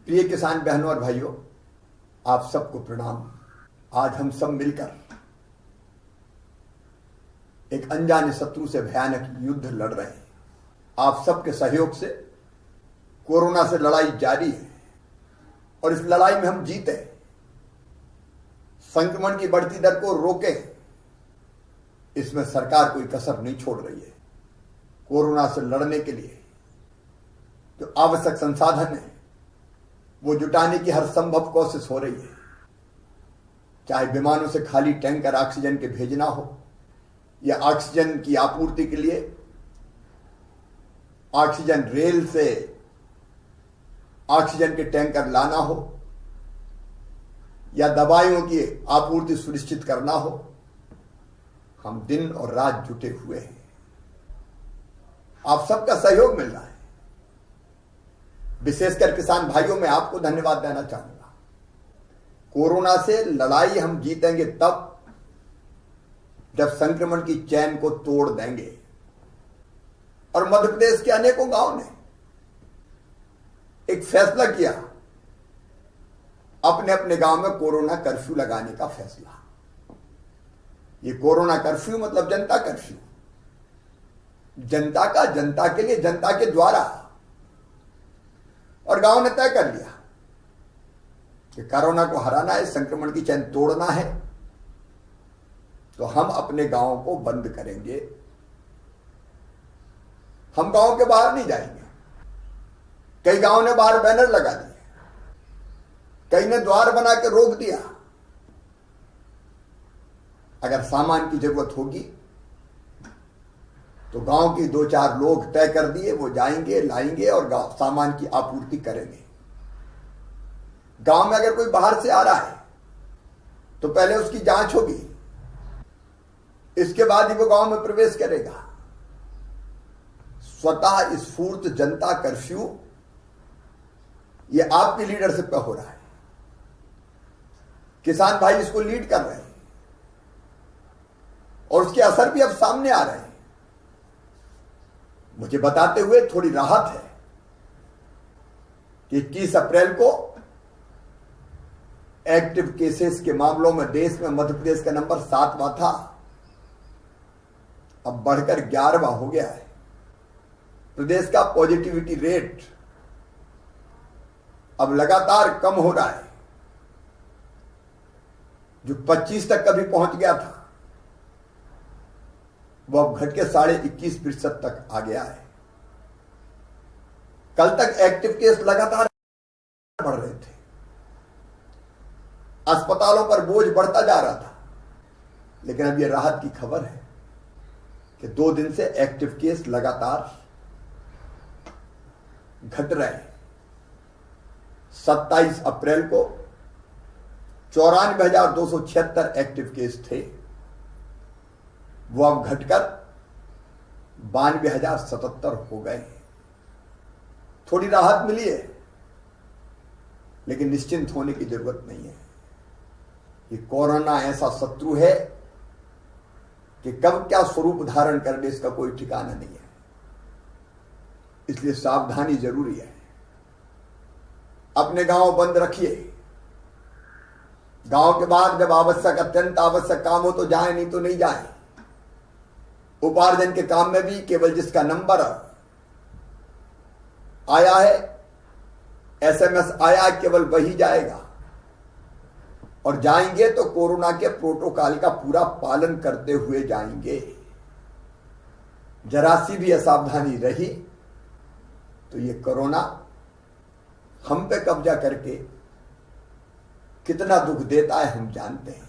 प्रिय किसान बहनों और भाइयों, आप सबको प्रणाम। आज हम सब मिलकर एक अनजाने शत्रु से भयानक युद्ध लड़ रहे हैं। आप सबके सहयोग से कोरोना से लड़ाई जारी है और इस लड़ाई में हम जीते, संक्रमण की बढ़ती दर को रोके, इसमें सरकार कोई कसर नहीं छोड़ रही है। कोरोना से लड़ने के लिए जो आवश्यक संसाधन है वो जुटाने की हर संभव कोशिश हो रही है। चाहे विमानों से खाली टैंकर ऑक्सीजन के भेजना हो या ऑक्सीजन की आपूर्ति के लिए ऑक्सीजन रेल से ऑक्सीजन के टैंकर लाना हो या दवाइयों की आपूर्ति सुनिश्चित करना हो, हम दिन और रात जुटे हुए हैं। आप सबका सहयोग मिल रहा है। विशेषकर किसान भाइयों, मैं आपको धन्यवाद देना चाहूंगा। कोरोना से लड़ाई हम जीतेंगे तब जब संक्रमण की चैन को तोड़ देंगे। और मध्य प्रदेश के अनेकों गांव ने एक फैसला किया, अपने अपने गांव में कोरोना कर्फ्यू लगाने का फैसला। ये कोरोना कर्फ्यू मतलब जनता कर्फ्यू, जनता का, जनता के लिए, जनता के द्वारा। और गांव ने तय कर लिया कि कोरोना को हराना है, संक्रमण की चैन तोड़ना है, तो हम अपने गांव को बंद करेंगे। हम गांव के बाहर नहीं जाएंगे। कई गांव ने बाहर बैनर लगा दिए, कई ने द्वार बना के रोक दिया। अगर सामान की जरूरत होगी तो गांव की 2-4 लोग तय कर दिए, वो जाएंगे, लाएंगे और गांव सामान की आपूर्ति करेंगे। गांव में अगर कोई बाहर से आ रहा है तो पहले उसकी जांच होगी, इसके बाद ही वो गांव में प्रवेश करेगा। स्वतः स्फूर्त जनता कर्फ्यू ये आपकी लीडरशिप पे हो रहा है। किसान भाई इसको लीड कर रहे हैं और उसके असर भी अब सामने आ रहे हैं। मुझे बताते हुए थोड़ी राहत है कि 21 अप्रैल को एक्टिव केसेस के मामलों में देश में मध्य प्रदेश का नंबर 7वां था, अब बढ़कर 11वां हो गया है। प्रदेश का पॉजिटिविटी रेट अब लगातार कम हो रहा है। जो 25 तक कभी पहुंच गया था वो अब घट के 21.5% तक आ गया है। कल तक एक्टिव केस लगातार बढ़ रहे थे, अस्पतालों पर बोझ बढ़ता जा रहा था, लेकिन अब यह राहत की खबर है कि 2 दिन से एक्टिव केस लगातार घट रहे हैं। 27 अप्रैल को 94,276 एक्टिव केस थे, वो अब घटकर 92,077 हो गए। थोड़ी राहत मिली है, लेकिन निश्चिंत होने की जरूरत नहीं है। ये कोरोना ऐसा शत्रु है कि कब क्या स्वरूप धारण कर ले इसका कोई ठिकाना नहीं है। इसलिए सावधानी जरूरी है। अपने गांव बंद रखिए। गांव के बाद जब आवश्यक, अत्यंत आवश्यक काम हो तो जाए, नहीं तो नहीं जाए। उपार्जन के काम में भी केवल जिसका नंबर आया है, एसएमएस आया, केवल वही जाएगा। और जाएंगे तो कोरोना के प्रोटोकॉल का पूरा पालन करते हुए जाएंगे। जरा सी भी असावधानी रही तो ये कोरोना हम पे कब्जा करके कितना दुख देता है हम जानते हैं।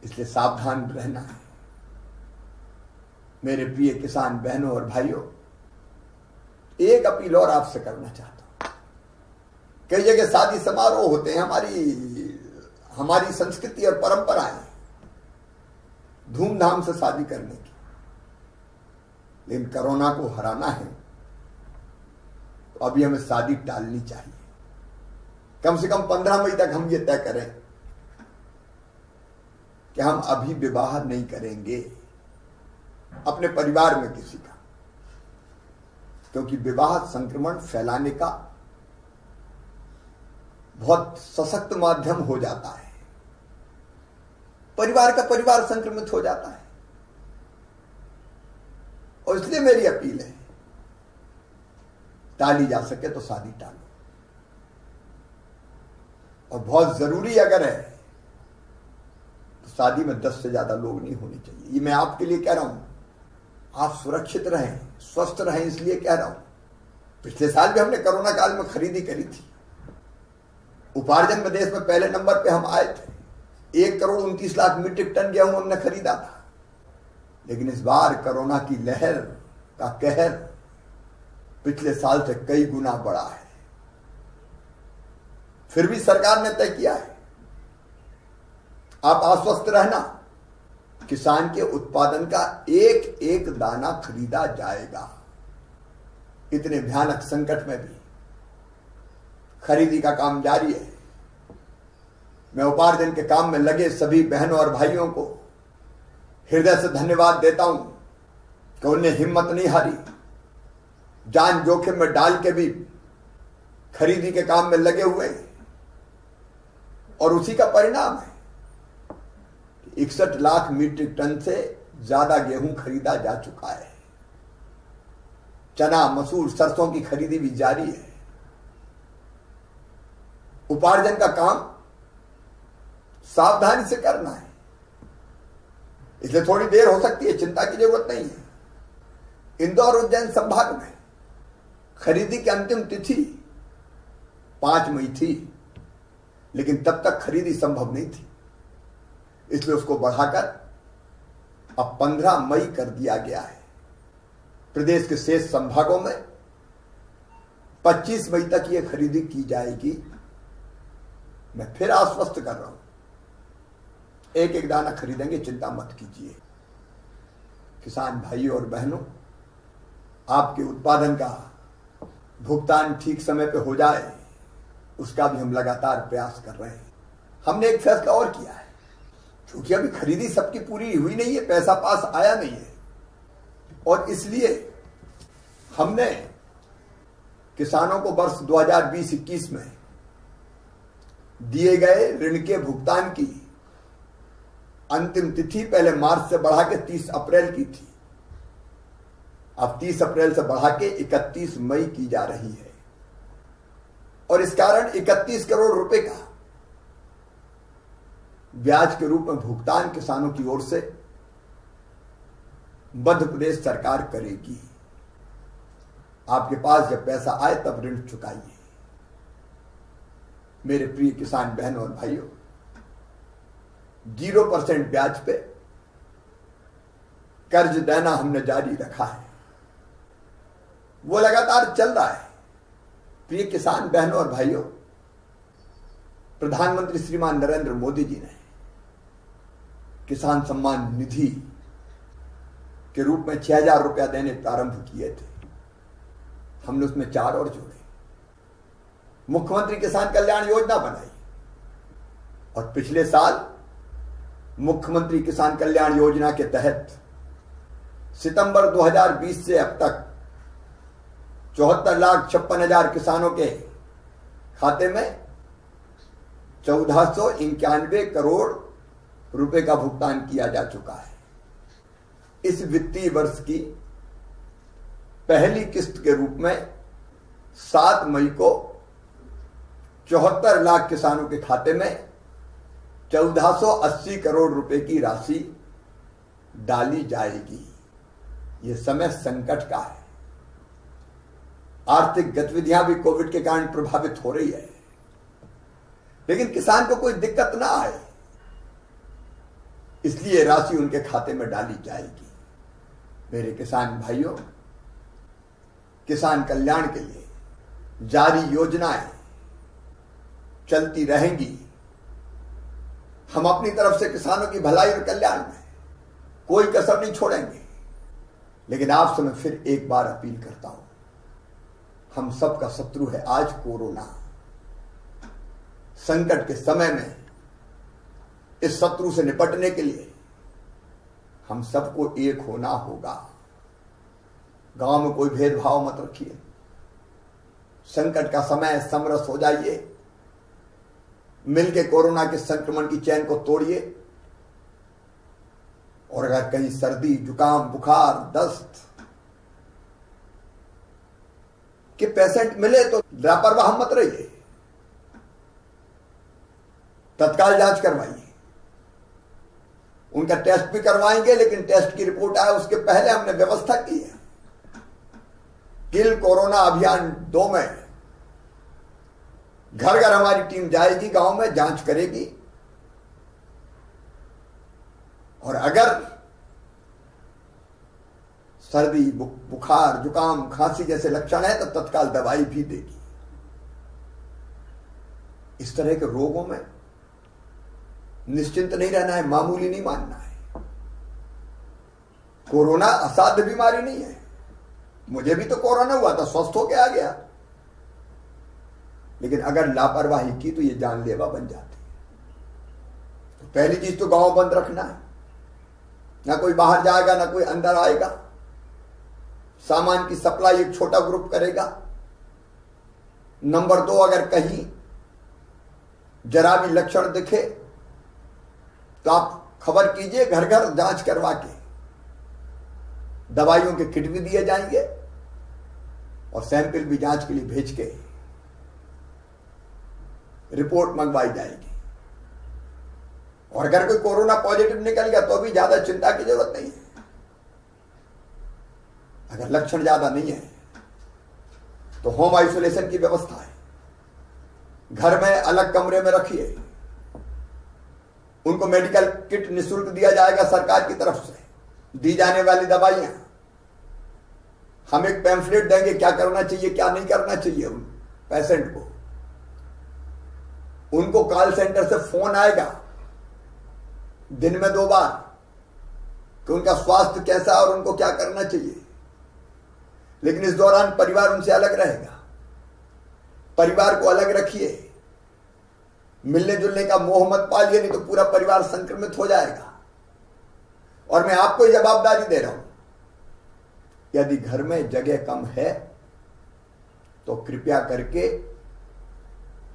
इसलिए सावधान रहना है। मेरे प्रिय किसान बहनों और भाइयों, एक अपील और आपसे करना चाहता हूं। कई जगह शादी समारोह होते हैं, हमारी संस्कृति और परंपराएं धूमधाम से शादी करने की, लेकिन कोरोना को हराना है तो अभी हमें शादी टालनी चाहिए। कम से कम 15 मई तक हम ये तय करें कि हम अभी विवाह नहीं करेंगे अपने परिवार में किसी का, क्योंकि विवाह संक्रमण फैलाने का बहुत सशक्त माध्यम हो जाता है, परिवार का परिवार संक्रमित हो जाता है। और इसलिए मेरी अपील है, टाली जा सके तो शादी टालो, और बहुत जरूरी अगर है तो शादी में 10 से ज्यादा लोग नहीं होने चाहिए। ये मैं आपके लिए कह रहा हूं, आप सुरक्षित रहें, स्वस्थ रहें, इसलिए कह रहा हूं। पिछले साल भी हमने कोरोना काल में खरीदी करी थी, उपार्जन में देश में पहले नंबर पे हम आए थे। 1,29,00,000 मीट्रिक टन गेहूं हमने खरीदा था। लेकिन इस बार कोरोना की लहर का कहर पिछले साल से कई गुना बढ़ा है। फिर भी सरकार ने तय किया है, आप आश्वस्त रहना, किसान के उत्पादन का एक एक दाना खरीदा जाएगा। इतने भयानक संकट में भी खरीदी का काम जारी है। मैं उपार्जन के काम में लगे सभी बहनों और भाइयों को हृदय से धन्यवाद देता हूं कि उन्हें हिम्मत नहीं हारी, जान जोखिम में डाल के भी खरीदी के काम में लगे हुए हैं। और उसी का परिणाम है कि 61 लाख मीट्रिक टन से ज्यादा गेहूं खरीदा जा चुका है। चना, मसूर, सरसों की खरीदी भी जारी है। उपार्जन का काम सावधानी से करना है, इसलिए थोड़ी देर हो सकती है, चिंता की जरूरत नहीं है। इंदौर उज्जैन संभाग में खरीदी की अंतिम तिथि 5 मई थी, लेकिन तब तक खरीदी संभव नहीं थी, इसलिए उसको बढ़ाकर अब 15 मई कर दिया गया है। प्रदेश के शेष संभागों में 25 मई तक यह खरीदी की जाएगी। मैं फिर आश्वस्त कर रहा हूं, एक एक दाना खरीदेंगे, चिंता मत कीजिए। किसान भाइयों और बहनों, आपके उत्पादन का भुगतान ठीक समय पे हो जाए, उसका भी हम लगातार प्रयास कर रहे हैं। हमने एक फैसला और किया है, क्योंकि अभी खरीदी सबकी पूरी हुई नहीं है, पैसा पास आया नहीं है, और इसलिए हमने किसानों को वर्ष 2020-21 में दिए गए ऋण के भुगतान की अंतिम तिथि पहले मार्च से बढ़ा के 30 अप्रैल की थी। अब 30 अप्रैल से बढ़ा के 31 मई की जा रही है, और इस कारण 31 करोड़ रुपए का ब्याज के रूप में भुगतान किसानों की ओर से मध्य प्रदेश सरकार करेगी। आपके पास जब पैसा आए तब ऋण चुकाइए। मेरे प्रिय किसान बहनों और भाइयों, 0% ब्याज पे कर्ज देना हमने जारी रखा है, वो लगातार चल रहा है। प्रिय किसान बहनों और भाइयों, प्रधानमंत्री श्रीमान नरेंद्र मोदी जी ने किसान सम्मान निधि के रूप में 6,000 रुपया देने प्रारंभ किए थे। हमने उसमें 4 और जोड़े। मुख्यमंत्री किसान कल्याण योजना बनाई, और पिछले साल मुख्यमंत्री किसान कल्याण योजना के तहत सितंबर 2020 से अब तक 74,56,000 किसानों के खाते में 1,491 करोड़ रुपए का भुगतान किया जा चुका है। इस वित्तीय वर्ष की पहली किस्त के रूप में 7 मई को 74 लाख किसानों के खाते में 1,480 करोड़ रुपए की राशि डाली जाएगी। यह समय संकट का है, आर्थिक गतिविधियां भी कोविड के कारण प्रभावित हो रही है, लेकिन किसान को कोई दिक्कत ना आए, इसलिए राशि उनके खाते में डाली जाएगी। मेरे किसान भाइयों, किसान कल्याण के लिए जारी योजनाएं चलती रहेंगी। हम अपनी तरफ से किसानों की भलाई और कल्याण में कोई कसर नहीं छोड़ेंगे। लेकिन आपसे मैं फिर एक बार अपील करता हूं, हम सबका शत्रु है आज कोरोना। संकट के समय में इस शत्रु से निपटने के लिए हम सबको एक होना होगा। गांव में कोई भेदभाव मत रखिए। संकट का समय समरस हो जाइए, मिलके कोरोना के संक्रमण की चैन को तोड़िए। और अगर कहीं सर्दी, जुकाम, बुखार, दस्त के पेशेंट मिले तो लापरवाह मत रहिए, तत्काल जांच करवाइए। उनका टेस्ट भी करवाएंगे, लेकिन टेस्ट की रिपोर्ट आए उसके पहले हमने व्यवस्था की है। किल कोरोना अभियान 2 में घर घर हमारी टीम जाएगी, गांव में जांच करेगी, और अगर सर्दी, बुखार, जुकाम, खांसी जैसे लक्षण है तो तत्काल दवाई भी देगी। इस तरह के रोगों में निश्चिंत नहीं रहना है, मामूली नहीं मानना है। कोरोना असाध्य बीमारी नहीं है। मुझे भी तो कोरोना हुआ था, स्वस्थ होके आ गया, लेकिन अगर लापरवाही की तो ये जानलेवा बन जाती है। तो पहली चीज तो गांव बंद रखना है, ना कोई बाहर जाएगा ना कोई अंदर आएगा। सामान की सप्लाई एक छोटा ग्रुप करेगा। नंबर 2, अगर कहीं जरा भी लक्षण दिखे तो आप खबर कीजिए, घर घर जांच करवा के दवाइयों के किट भी दिए जाएंगे और सैंपल भी जांच के लिए भेज के रिपोर्ट मंगवाई जाएगी। और अगर कोई कोरोना पॉजिटिव निकल गया तो भी ज्यादा चिंता की जरूरत नहीं है। अगर लक्षण ज्यादा नहीं है तो होम आइसोलेशन की व्यवस्था है। घर में अलग कमरे में रखिए। उनको मेडिकल किट निःशुल्क दिया जाएगा सरकार की तरफ से, दी जाने वाली दवाइयां। हम एक पैम्फलेट देंगे क्या करना चाहिए क्या नहीं करना चाहिए उन पेशेंट को। उनको कॉल सेंटर से फोन आएगा दिन में 2 बार कि उनका स्वास्थ्य कैसा और उनको क्या करना चाहिए। लेकिन इस दौरान परिवार उनसे अलग रहेगा। परिवार को अलग रखिए, मिलने जुलने का मोह मत पालिए, नहीं तो पूरा परिवार संक्रमित हो जाएगा। और मैं आपको जवाबदारी दे रहा हूं, यदि घर में जगह कम है तो कृपया करके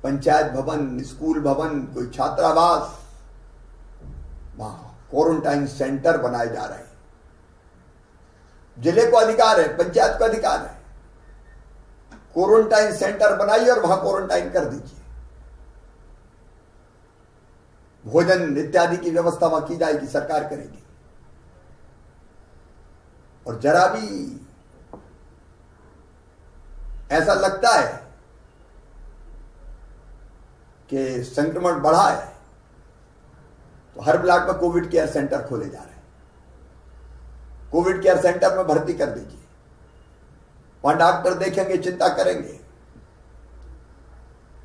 पंचायत भवन, स्कूल भवन, कोई छात्रावास, वहां क्वारंटाइन सेंटर बनाए जा रहे हैं। जिले को अधिकार है, पंचायत को अधिकार है, क्वारंटाइन सेंटर बनाइए और वहां क्वारंटाइन कर दीजिए। भोजन इत्यादि की व्यवस्था वहां की जाएगी, सरकार करेगी। और जरा भी ऐसा लगता है कि संक्रमण बढ़ा है तो हर ब्लॉक में कोविड केयर सेंटर खोले जा रहे हैं। कोविड केयर सेंटर में भर्ती कर दीजिए, वहां डॉक्टर देखेंगे, चिंता करेंगे।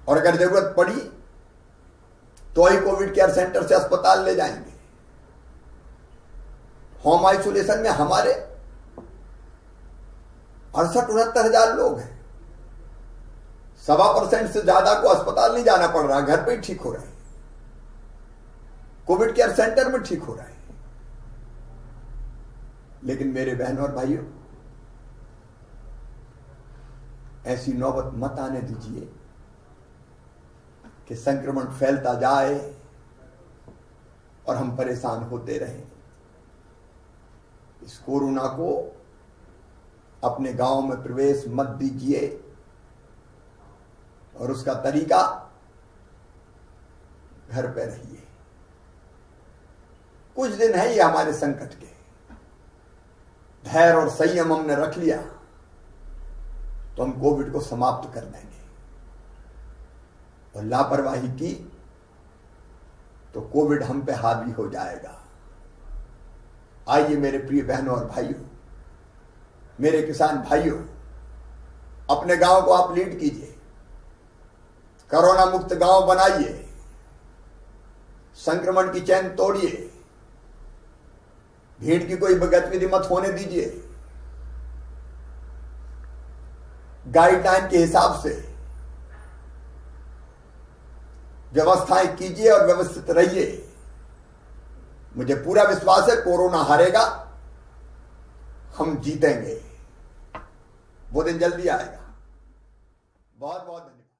और अगर जरूरत पड़ी तो ही कोविड केयर सेंटर से अस्पताल ले जाएंगे। होम आइसोलेशन में हमारे 68-69 हजार लोग हैं। 1.25% से ज्यादा को अस्पताल नहीं जाना पड़ रहा, घर पे ही ठीक हो रहा है, कोविड केयर सेंटर में ठीक हो रहा है। लेकिन मेरे बहनों और भाइयों, ऐसी नौबत मत आने दीजिए कि संक्रमण फैलता जाए और हम परेशान होते रहें। इस कोरोना को अपने गांव में प्रवेश मत दीजिए। और उसका तरीका, घर पे रहिए। कुछ दिन है ये हमारे संकट के, धैर्य और संयम हमने रख लिया तो हम कोविड को समाप्त कर देंगे। और लापरवाही की तो कोविड हम पे हावी हो जाएगा। आइए मेरे प्रिय बहनों और भाइयों, मेरे किसान भाइयों, अपने गांव को आप लीड कीजिए, कोरोना मुक्त गांव बनाइए, संक्रमण की चैन तोड़िए, भीड़ की कोई गतिविधि मत होने दीजिए। गाइडलाइन के हिसाब से व्यवस्थाएं कीजिए और व्यवस्थित रहिए। मुझे पूरा विश्वास है कोरोना हारेगा, हम जीतेंगे। वो दिन जल्दी आएगा। बहुत बहुत धन्यवाद।